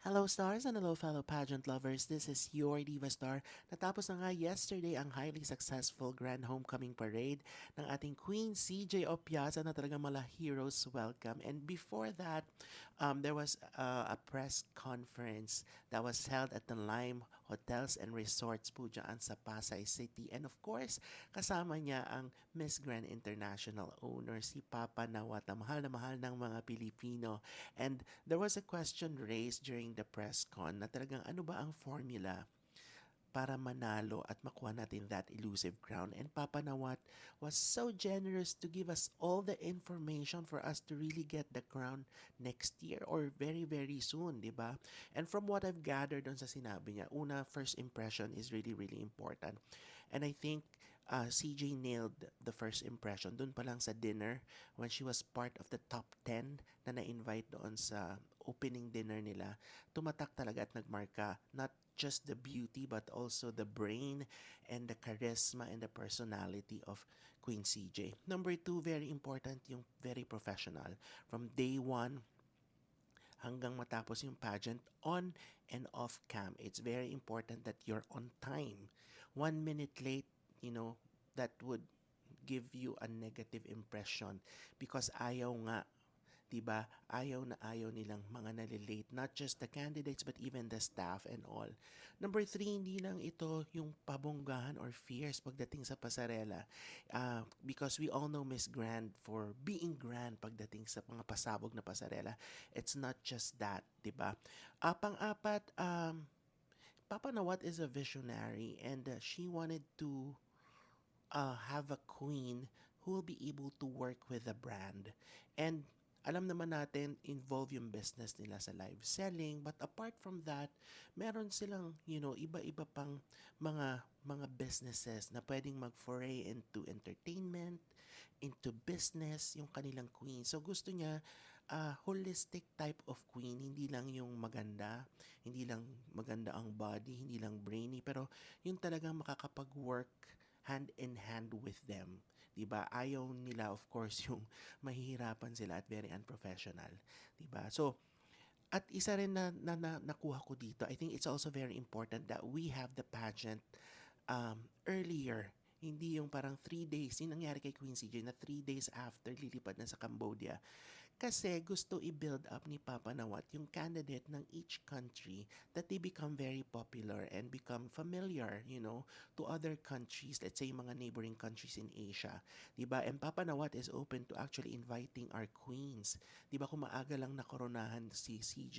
Hello stars and hello fellow pageant lovers, this is your Diva Star. Natapos na nga yesterday ang highly successful Grand Homecoming Parade ng ating Queen CJ Opiasa na talagang mala heroes welcome. And before that, there was a press conference that was held at the Lime Hotels and Resorts po dyan sa Pasay City. And of course, kasama niya ang Miss Grand International owner, si Papa Nawat, na mahal ng mga Pilipino. And there was a question raised during the press con na talagang ano ba ang formula para manalo at makuha natin that elusive crown. And Papa Nawat was so generous to give us all the information for us to really get the crown next year or very, very soon, di ba? And from what I've gathered on sa sinabi niya, una, first impression is really, really important. And I think CJ nailed the first impression dun pa lang sa dinner when she was part of the top 10 na na-invite doon sa opening dinner nila. Tumatak talaga at nagmarka not just the beauty but also the brain and the charisma and the personality of Queen CJ. Number two, very important yung very professional. From day one hanggang matapos yung pageant, on and off cam, it's very important that you're on time. 1 minute late, that would give you a negative impression because ayaw nga, 'di ba? Ayaw na ayaw nilang mga nalilate, not just the candidates but even the staff and all. Number three, hindi lang ito yung pabonggahan or fierce pagdating sa pasarela. Because we all know Miss Grand for being grand pagdating sa mga pasabog na pasarela. It's not just that, 'di ba? Pang-apat, Papa Nawat is a visionary and she wanted to have a queen who will be able to work with the brand. And alam naman natin, involve yung business nila sa live selling. But apart from that, meron silang, iba-iba pang mga businesses na pwedeng mag-foray into entertainment, into business, yung kanilang queen. So gusto niya, holistic type of queen, hindi lang yung maganda, hindi lang maganda ang body, hindi lang brainy, pero yung talagang makakapag-work hand in hand with them. 'Di ba? Ayaw nila of course yung mahihirapan sila at very unprofessional, 'di ba? So, at isa rin na nakuha ko dito, I think it's also very important that we have the pageant earlier. Hindi yung parang 3 days. Yung nangyari kay Queen CJ na 3 days after lilipad na sa Cambodia. Kasi gusto i-build up ni Papa Nawat yung candidate ng each country that they become very popular and become familiar, to other countries. Let's say mga neighboring countries in Asia. Diba? And Papa Nawat is open to actually inviting our queens. Diba kung maaga lang nakoronahan si CJ,